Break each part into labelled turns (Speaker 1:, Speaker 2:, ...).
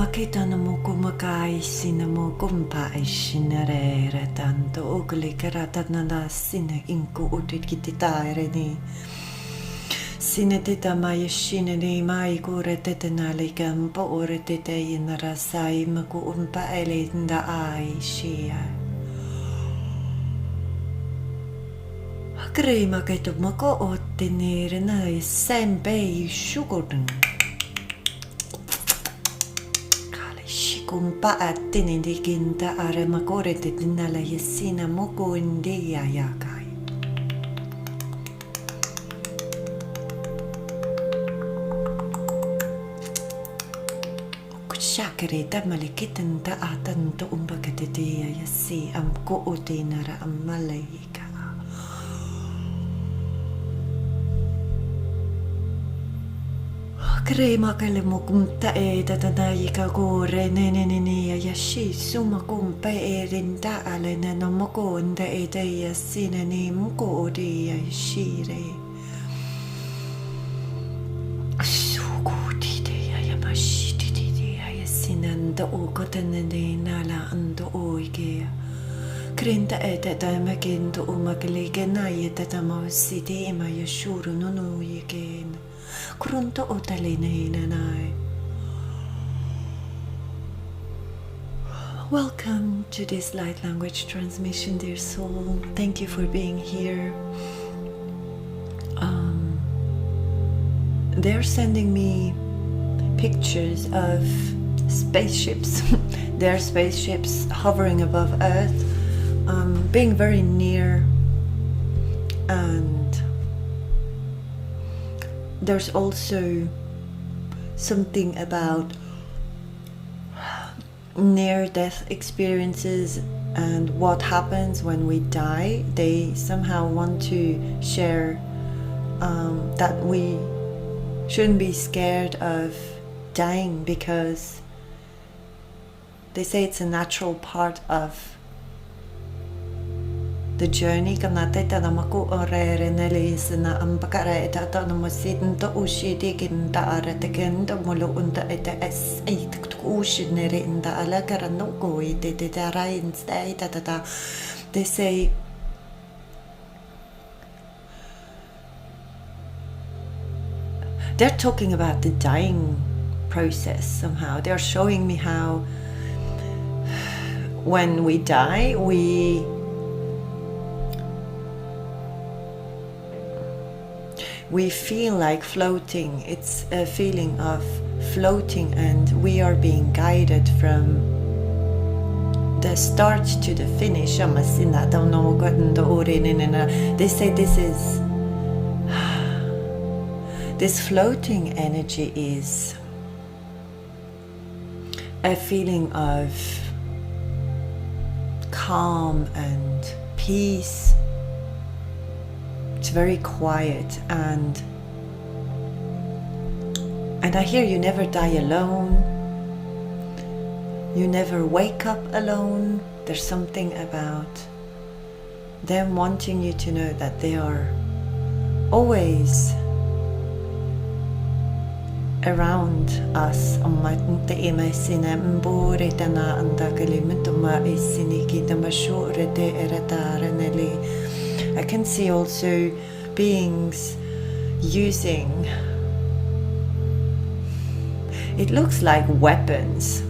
Speaker 1: makita na mo kumakaisi na mo kumpaisin na rere tanto ugli karata na nasina inku utit kititaire ni sinetita mayashine ni mai kuretete nalikampo uretete inarasai maku umpa elinda aishia Krima ketu mako otti nere na sempei shugurn Kale shikumpa attini dikinta are makorete dinala yesina moko india yakai Shakere tamalikitan ta atanto umbakatitia yasi am ko otinara am malayika Krema kelle mo kumta e tatanayika kore ne yashi suma kumpa e rinda ale ne no moko nda e te yasine ni moko odi yashire Suku tite yamashi tite yasinanda o kotene nala ando oike Krinta e tata makinto umaklike na yetata mausiti ima yashuru nunu yiken Krunto otalinay. Welcome to this light language transmission, dear soul. Thank you for being here. They're sending me pictures of spaceships. They're spaceships hovering above Earth, being very near, and there's also something about near-death experiences and what happens when we die. They somehow want to share that we shouldn't be scared of dying because they say it's a natural part of the journey kanate tanamako orere nelis na ampakara eta no mosidnto ushidi kinta aretekendo molo unta eta es eit kushinere inda ala karano go ite te rain stay tata they say they're talking about the dying process somehow. They're showing me how when we die we feel like floating. It's a feeling of floating and we are being guided from the start to the finish. They say this floating energy is a feeling of calm and peace. It's very quiet and I hear you never die alone. You never wake up alone. There's something about them wanting you to know that they are always around us. I can see also beings using, it looks like weapons,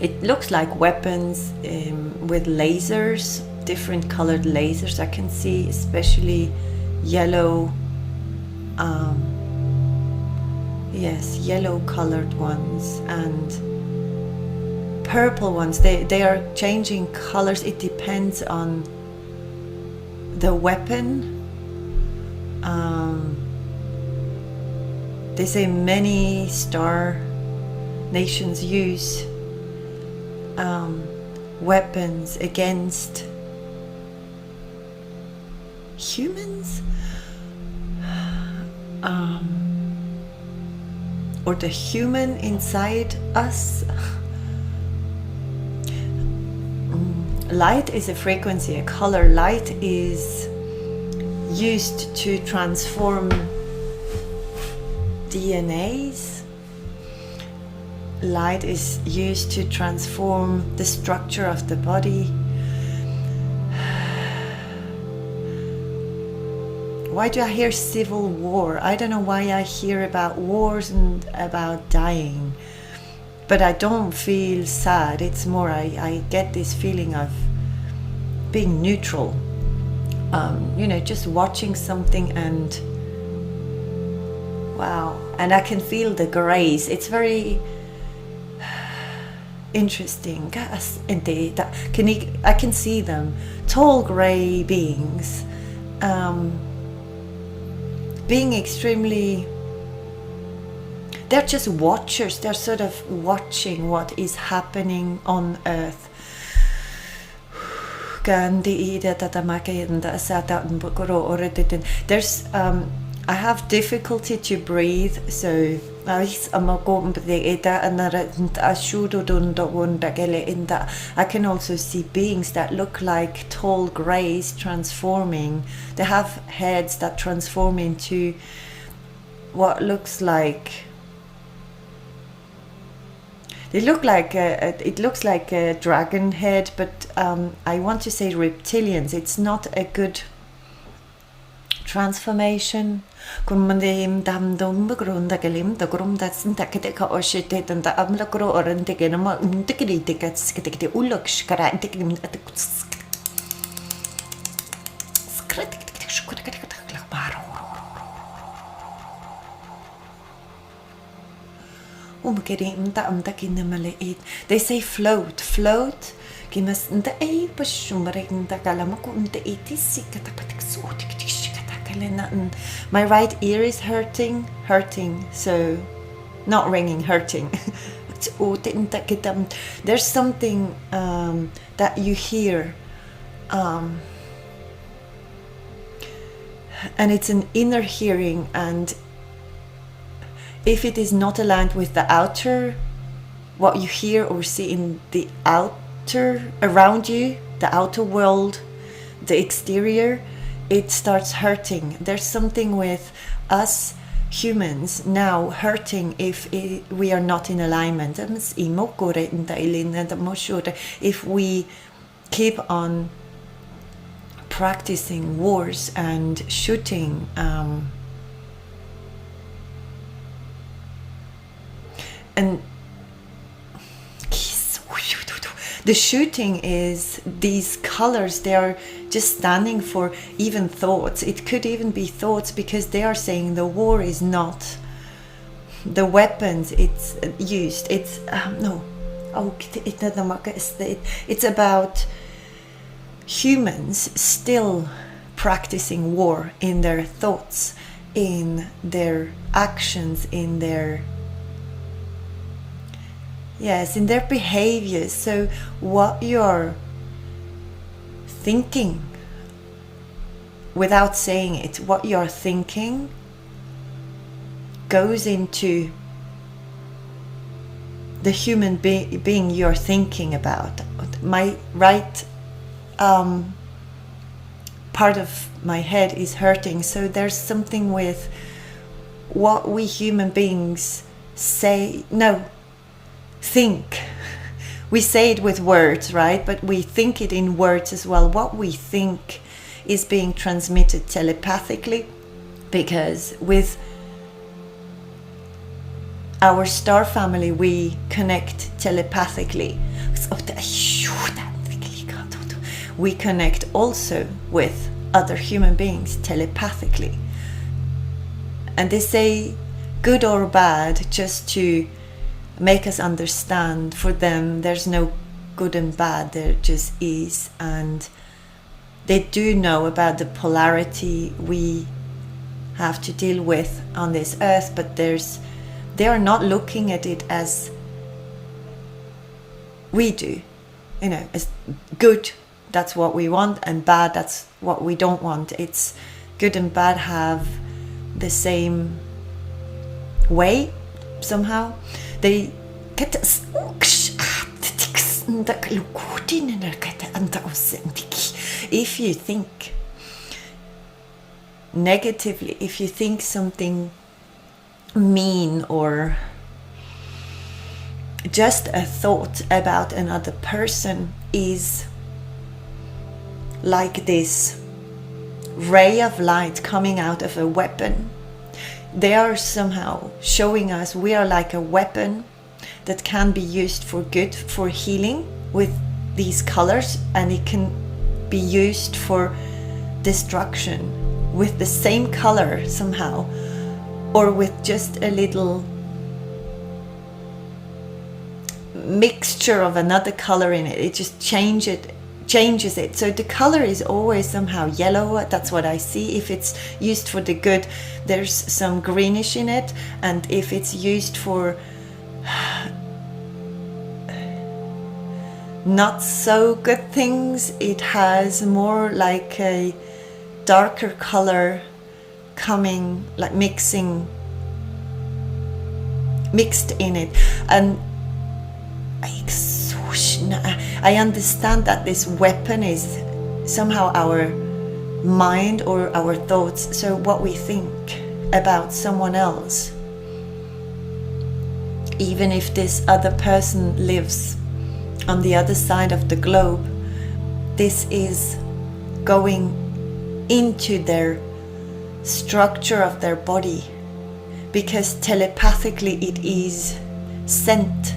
Speaker 1: it looks like weapons with lasers, different colored lasers. I can see especially yellow, yes, yellow colored ones and purple ones. They are changing colors. It depends on the weapon. They say many star nations use weapons against humans, or the human inside us. Light is a frequency, a color. Light is used to transform DNAs. Light is used to transform the structure of the body. Why do I hear civil war? I don't know why I hear about wars and about dying, but I don't feel sad. It's more I get this feeling of being neutral, just watching something, and wow, and I can feel the grace. It's very interesting. I can see them, tall gray beings, being extremely, they're just watchers. They're sort of watching what is happening on Earth. There's I have difficulty to breathe, so I can also see beings that look like tall greys transforming. They have heads that transform into what looks like, it looks like a dragon head, but I want to say reptilians. It's not a good transformation. They say float. My right ear is hurting, so not ringing, hurting. There's something that you hear, and it's an inner hearing, and if it is not aligned with the outer, what you hear or see in the outer around you, the outer world, the exterior, it starts hurting. There's something with us humans now hurting if we are not in alignment. If we keep on practicing wars and shooting, and the shooting is these colors. They are just standing for even thoughts. It could even be thoughts, because they are saying the war is not the weapons it's used. It's it's about humans still practicing war in their thoughts, in their actions, in their in their behaviors. So what you're thinking, without saying it, what you're thinking goes into the human being you're thinking about. My right part of my head is hurting, so there's something with what we human beings think. We say it with words, right? But we think it in words as well. What we think is being transmitted telepathically, because with our star family we connect telepathically. We connect also with other human beings telepathically, and they say good or bad just to make us understand. For them there's no good and bad, there just is. And they do know about the polarity we have to deal with on this earth, but they are not looking at it as we do, as good, that's what we want, and bad, that's what we don't want. It's good and bad have the same way somehow. They if you think negatively, if you think something mean or just a thought about another person is like this ray of light coming out of a weapon. They are somehow showing us we are like a weapon that can be used for good, for healing with these colors, and it can be used for destruction with the same color somehow, or with just a little mixture of another color in it. It just changes it. So the color is always somehow yellow. That's what I see. If it's used for the good, there's some greenish in it, and if it's used for not so good things, it has more like a darker color coming, like mixed in it. And I understand that this weapon is somehow our mind or our thoughts, so what we think about someone else, even if this other person lives on the other side of the globe, this is going into their structure of their body, because telepathically it is sent,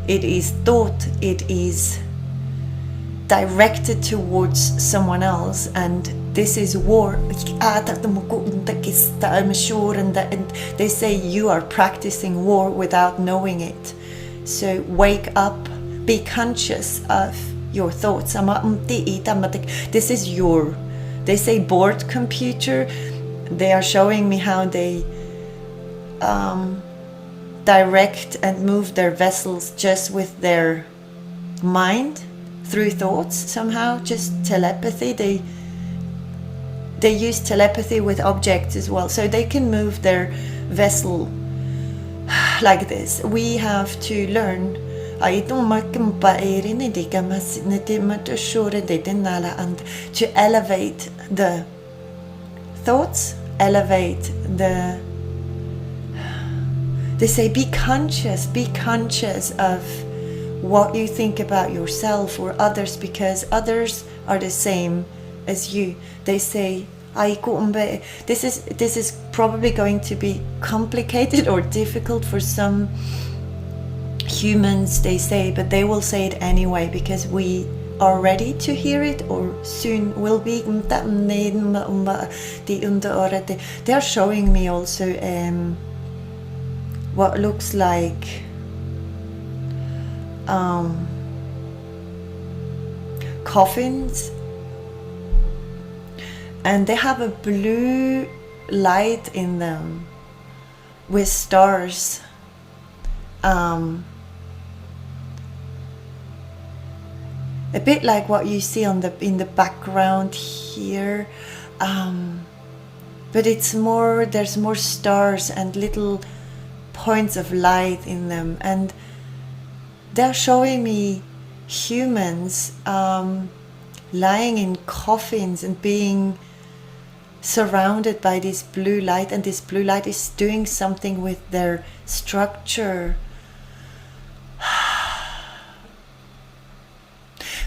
Speaker 1: it is thought, it is directed towards someone else, and this is war. And they say you are practicing war without knowing it. So wake up, be conscious of your thoughts. This is your, they say, board computer. They are showing me how they direct and move their vessels just with their mind, through thoughts somehow, just telepathy. They use telepathy with objects as well, so they can move their vessel like this. We have to learn and to elevate the thoughts, elevate the, they say be conscious of what you think about yourself or others, because others are the same as you. They say this is probably going to be complicated or difficult for some humans, they say, but they will say it anyway because we are ready to hear it, or soon will be. They are showing me also what looks like coffins, and they have a blue light in them with stars. A bit like what you see on in the background here, but it's more, there's more stars and little points of light in them, and they're showing me humans lying in coffins and being surrounded by this blue light, and this blue light is doing something with their structure.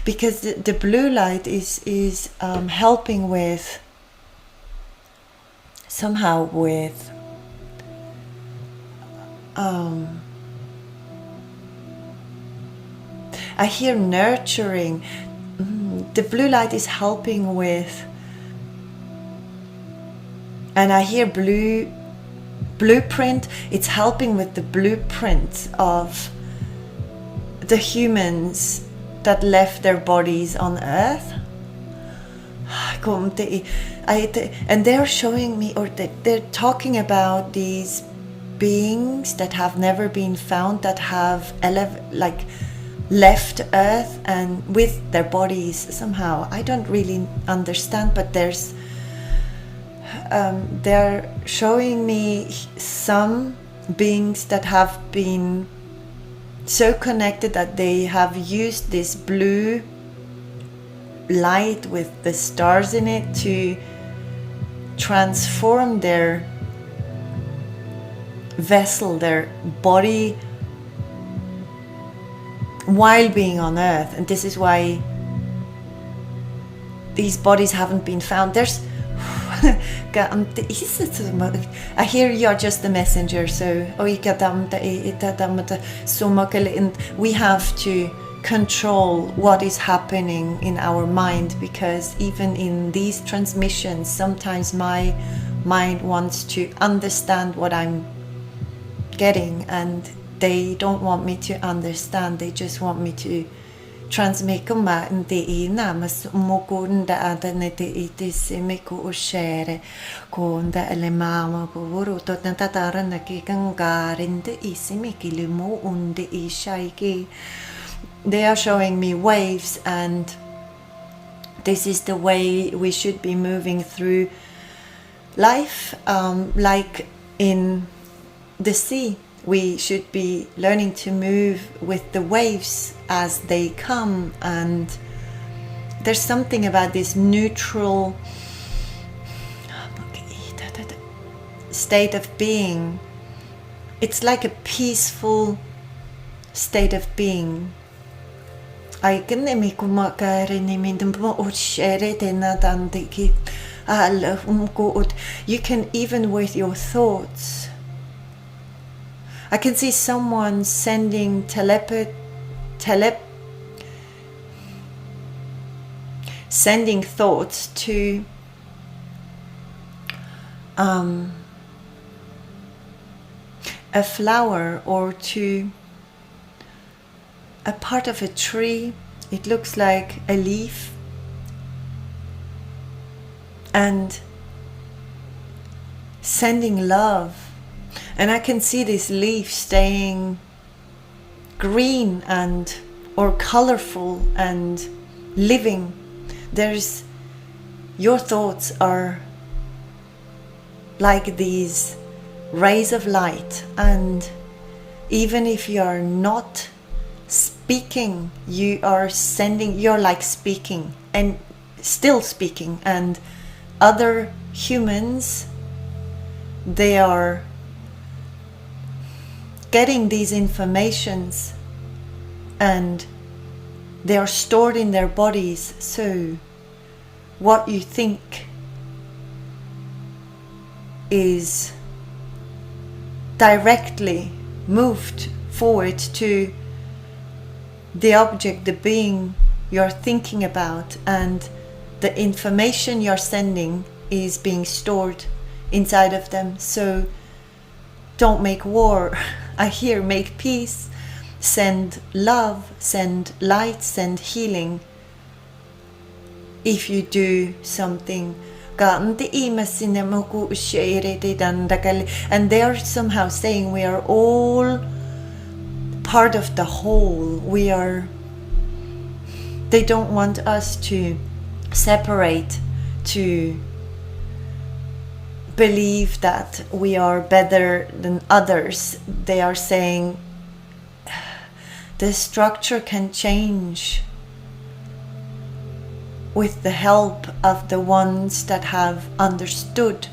Speaker 1: Because the blue light is helping with, somehow with I hear nurturing. The blue light is helping with, and I hear blueprint. It's helping with the blueprint of the humans that left their bodies on Earth. And they're showing me, or they're talking about these beings that have never been found, that have left Earth and with their bodies somehow. I don't really understand, but there's they're showing me some beings that have been so connected that they have used this blue light with the stars in it to transform their vessel, their body, while being on earth. And this is why these bodies haven't been found. There's I hear you're just the messenger, so we have to control what is happening in our mind, because even in these transmissions sometimes my mind wants to understand what I'm getting, and they don't want me to understand. They just want me to transmit ma ndi na mas mokunda adane itis meku share konda le mama buru to tatara na ki kangarinde isimiki limu unde ishaiki. They are showing me waves, and this is the way we should be moving through life, like in the sea. We should be learning to move with the waves as they come, and there's something about this neutral state of being. It's like a peaceful state of being. You can, even with your thoughts, I can see someone sending sending thoughts to a flower or to a part of a tree. It looks like a leaf, and sending love. And I can see this leaf staying green and or colorful and living. Your thoughts are like these rays of light, and even if you are not speaking, you're like speaking and still speaking, and other humans, they are getting these informations and they are stored in their bodies. So what you think is directly moved forward to the object, the being you're thinking about, and the information you're sending is being stored inside of them. So don't make war. I hear make peace, send love, send light, send healing. If you do something, and they are somehow saying we are all part of the whole. They don't want us to separate, to believe that we are better than others. They are saying the structure can change with the help of the ones that have understood.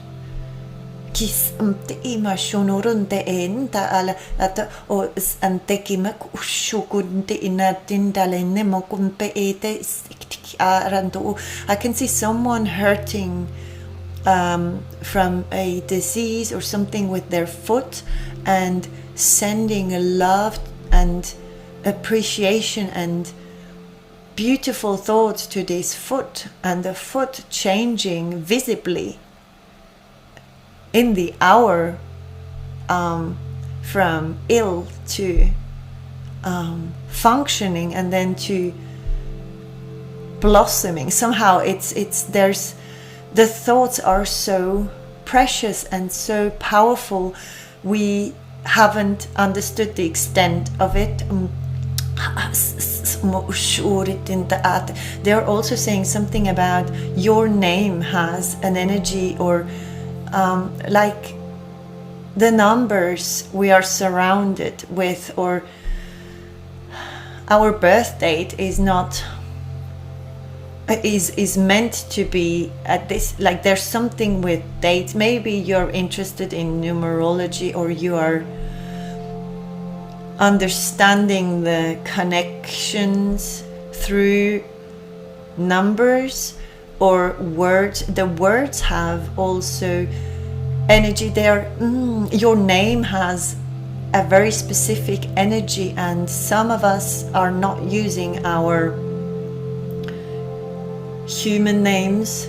Speaker 1: I can see someone hurting from a disease or something with their foot, and sending love and appreciation and beautiful thoughts to this foot, and the foot changing visibly in the hour, from ill to functioning, and then to blossoming. Somehow there's the thoughts are so precious and so powerful. We haven't understood the extent of it. They're also saying something about your name has an energy, or like the numbers we are surrounded with, or our birth date is not is meant to be at this, like there's something with dates. Maybe you're interested in numerology, or you are understanding the connections through numbers or words. The words have also energy there. Your name has a very specific energy, and some of us are not using our human names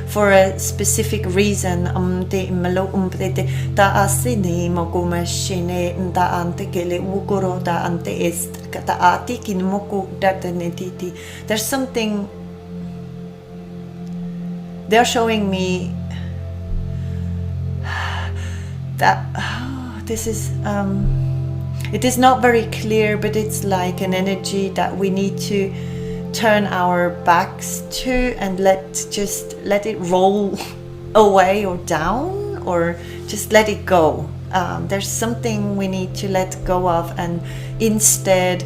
Speaker 1: for a specific reason. There's something they're showing me that this is it is not very clear, but it's like an energy that we need to turn our backs to and let it roll away or down, or just let it go. There's something we need to let go of, and instead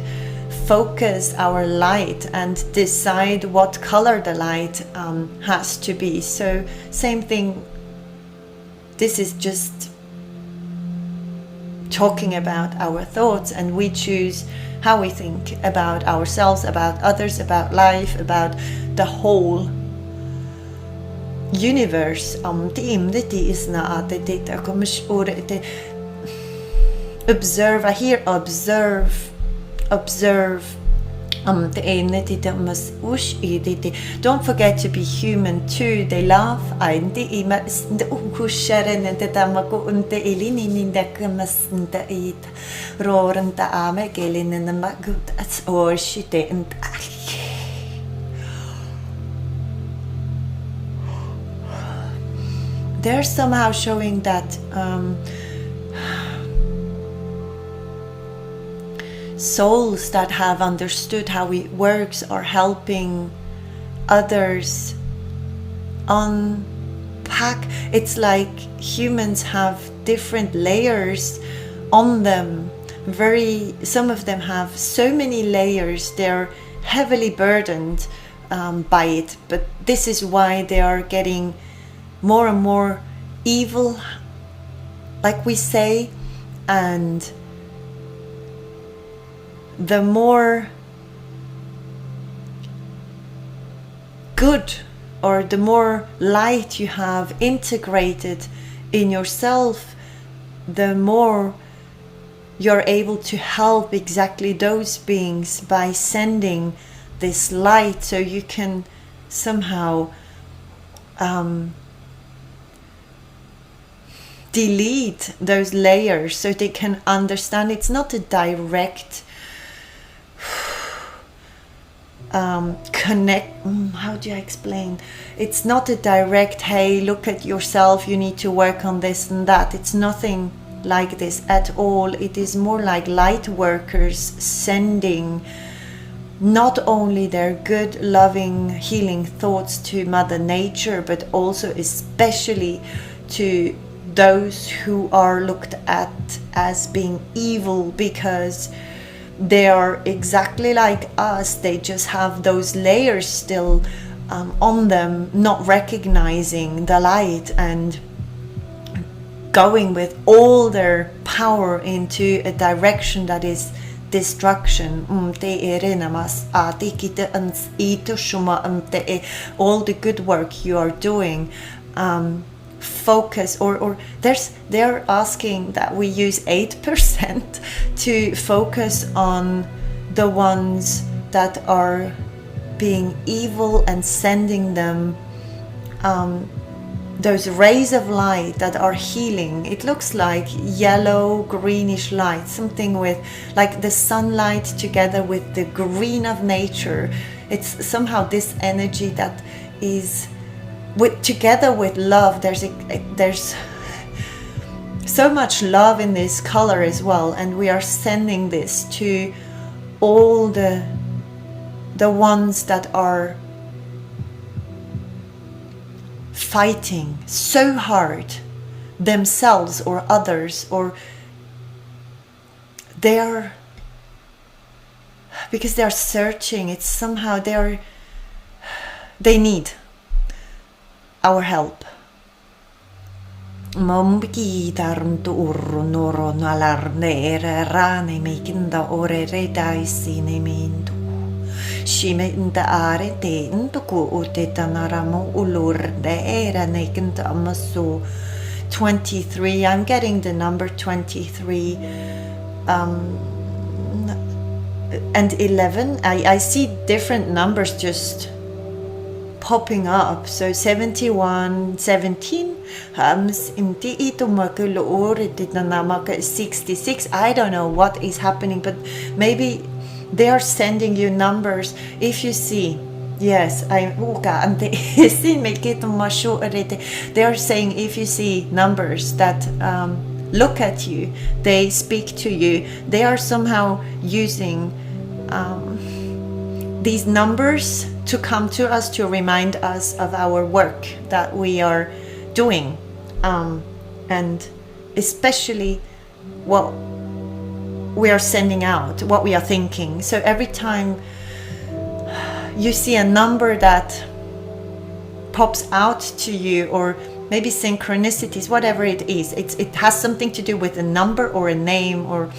Speaker 1: focus our light and decide what color the light has to be. So same thing, this is just talking about our thoughts, and we choose how we think about ourselves, about others, about life, about the whole universe. Observe, I hear observe. Don't forget to be human too. They laugh. They're somehow showing that souls that have understood how it works are helping others unpack. It's like humans have different layers on them. Some of them have so many layers, they're heavily burdened by it. But this is why they are getting more and more evil, like we say, and the more good or the more light you have integrated in yourself, the more you're able to help exactly those beings by sending this light, so you can somehow delete those layers so they can understand. It's not a direct how do I explain? It's not a direct, hey, look at yourself, you need to work on this and that. It's nothing like this at all. It is more like light workers sending not only their good, loving, healing thoughts to Mother Nature, but also especially to those who are looked at as being evil, because they are exactly like us. They just have those layers still on them, not recognizing the light and going with all their power into a direction that is destruction. All the good work you are doing, focus, or they're asking that we use 8% to focus on the ones that are being evil and sending them those rays of light that are healing. It looks like yellow greenish light, something with like the sunlight together with the green of nature. It's somehow this energy that is together with love. There's so much love in this color as well, and we are sending this to all the ones that are fighting so hard themselves or others, or they're because they are searching. It's somehow they need our help. Mombiki taruntu urru noro nalarnere rane mekinda ore redaisi nemindu. Shime inda are te intuku ute tanaramo ulurde era nekinda amasu 23. I'm getting the number 23 and 11. I see different numbers just popping up. So 71, 17, 66. I don't know what is happening, but maybe they are sending you numbers. If you see, yes, they are saying if you see numbers that look at you, they speak to you, they are somehow using these numbers to come to us to remind us of our work that we are doing, and especially what we are sending out, what we are thinking. So every time you see a number that pops out to you, or maybe synchronicities, whatever it is, it has something to do with a number or a name, or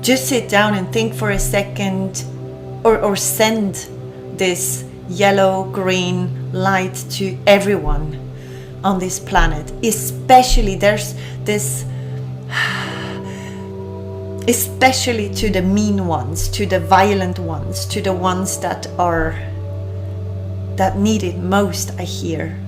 Speaker 1: just sit down and think for a second, or send this yellow green light to everyone on this planet. Especially there's this, especially to the mean ones, to the violent ones, to the ones that need it most, I hear.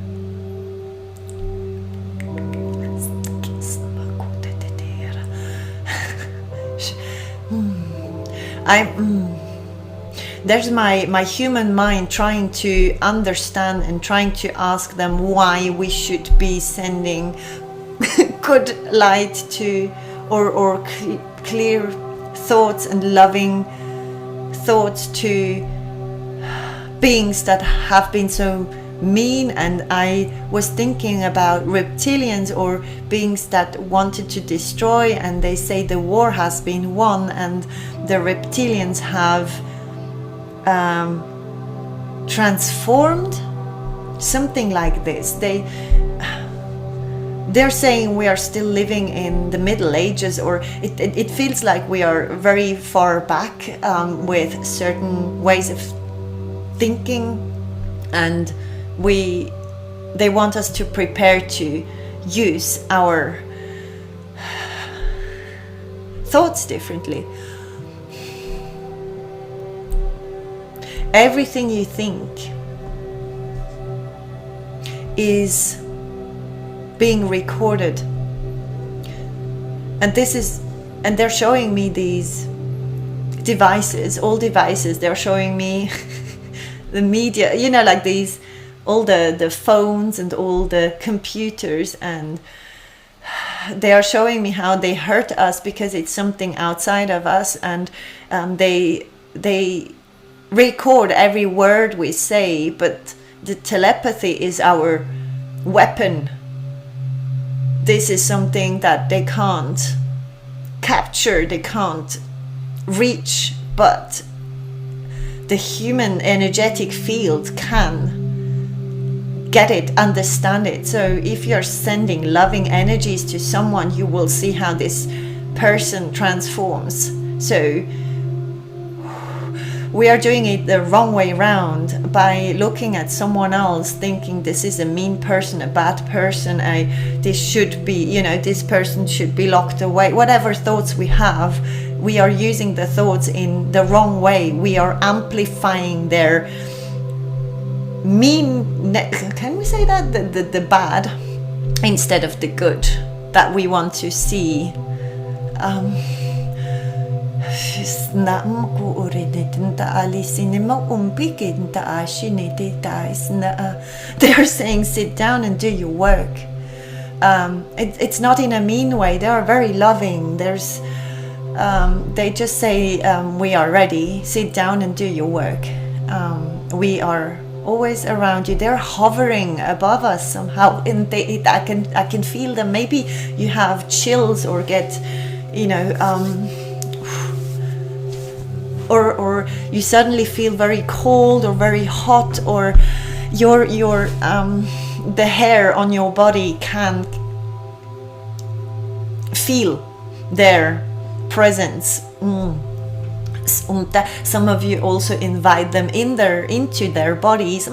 Speaker 1: There's my human mind trying to understand and trying to ask them why we should be sending good light to, or clear thoughts and loving thoughts to beings that have been so mean. And I was thinking about reptilians, or beings that wanted to destroy, and they say the war has been won, and the reptilians have transformed, something like this. They're saying we are still living in the Middle Ages, or it feels like we are very far back with certain ways of thinking, and they want us to prepare to use our thoughts differently. Everything you think is being recorded, and they're showing me these devices, all devices. They're showing me the media, like these, all the phones and all the computers, and they are showing me how they hurt us because it's something outside of us, and they record every word we say, but the telepathy is our weapon. This is something that they can't capture, they can't reach, but the human energetic field can get it, understand it. So if you're sending loving energies to someone, you will see how this person transforms. So we are doing it the wrong way around, by looking at someone else thinking this is a mean person, a bad person, this should be, this person should be locked away. Whatever thoughts we have, we are using the thoughts in the wrong way. We are amplifying their mean, can we say that? The bad instead of the good that we want to see. They are saying sit down and do your work. It's not in a mean way. They are very loving. They just say we are ready, sit down and do your work. We are always around you. They're hovering above us somehow, and I can feel them. Maybe you have chills or get you know, or you suddenly feel very cold or very hot, or your the hair on your body can feel their presence. Some of you also invite them into their bodies.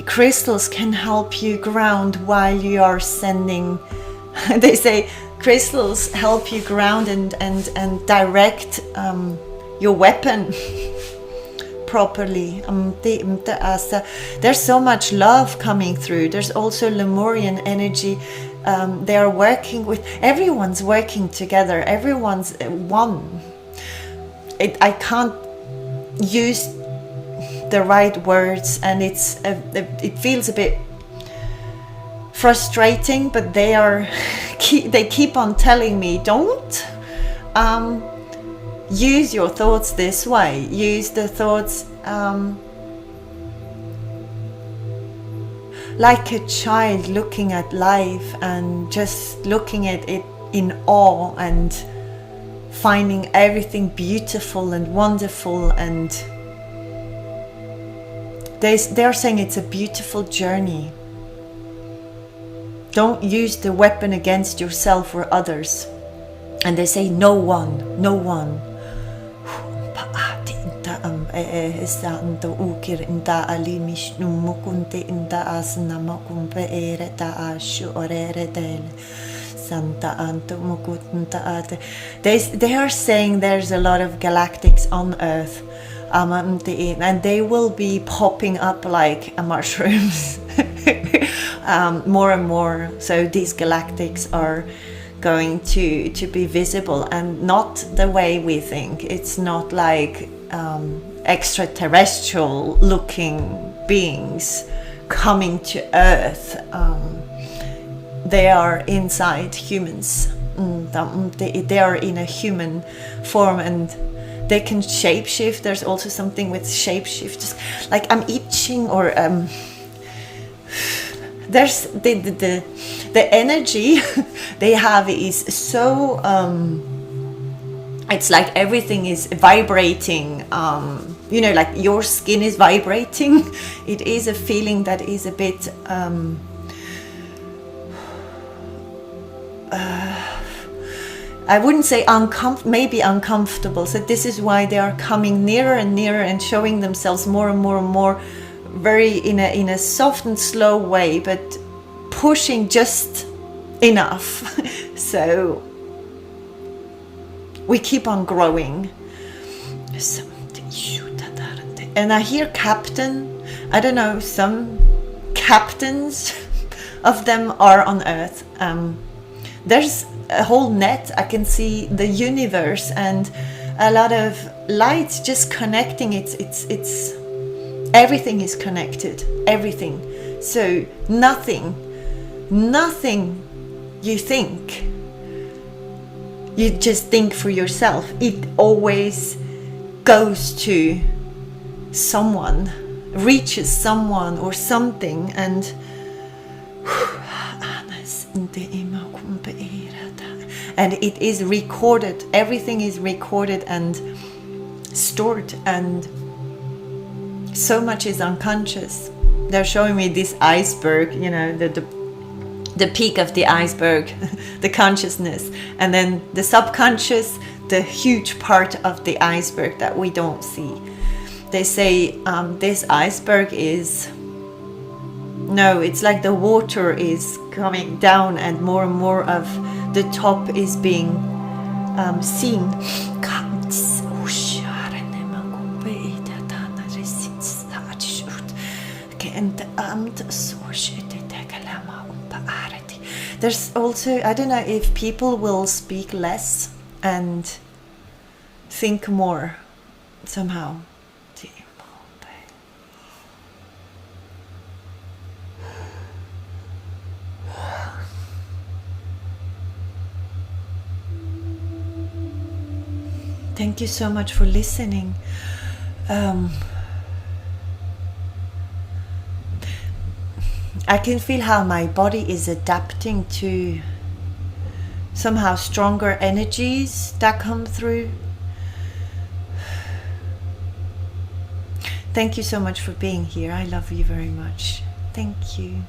Speaker 1: Crystals can help you ground while you are sending. They say crystals help you ground and direct your weapon properly. There's so much love coming through. There's also Lemurian energy. They are working with, everyone's working together, everyone's one. I can't use the right words, and it feels a bit frustrating, but they keep on telling me, don't use your thoughts this way, use the thoughts like a child looking at life and just looking at it in awe and finding everything beautiful and wonderful. And they're saying it's a beautiful journey. Don't use the weapon against yourself or others. And they say no one. They are saying there's a lot of galactics on Earth, and they will be popping up like mushrooms more and more. So these galactics are going to be visible, and not the way we think. It's not like extraterrestrial looking beings coming to Earth. They are inside humans. They are in a human form, and they can shapeshift. There's also something with shapeshift, like I'm itching, or there's the energy they have is so it's like everything is vibrating, you know, like your skin is vibrating. It is a feeling that is a bit I wouldn't say maybe uncomfortable. So this is why they are coming nearer and nearer and showing themselves more and more and more, very in a soft and slow way, but pushing just enough. So we keep on growing. And I hear captain. I don't know, some captains of them are on Earth. There's a whole net. I can see the universe and a lot of lights just connecting. It's everything is connected, everything. So nothing you think, you just think for yourself. It always goes to someone, reaches someone or something, and it is recorded. Everything is recorded and stored, and so much is unconscious. They're showing me this iceberg, you know, the peak of the iceberg, the consciousness, and then the subconscious, the huge part of the iceberg that we don't see. They say this iceberg is, no, it's like the water is coming down and more of the top is being seen. There's also, I don't know if people will speak less and think more somehow. Thank you so much for listening. I can feel how my body is adapting to somehow stronger energies that come through. Thank you so much for being here. I love you very much. Thank you.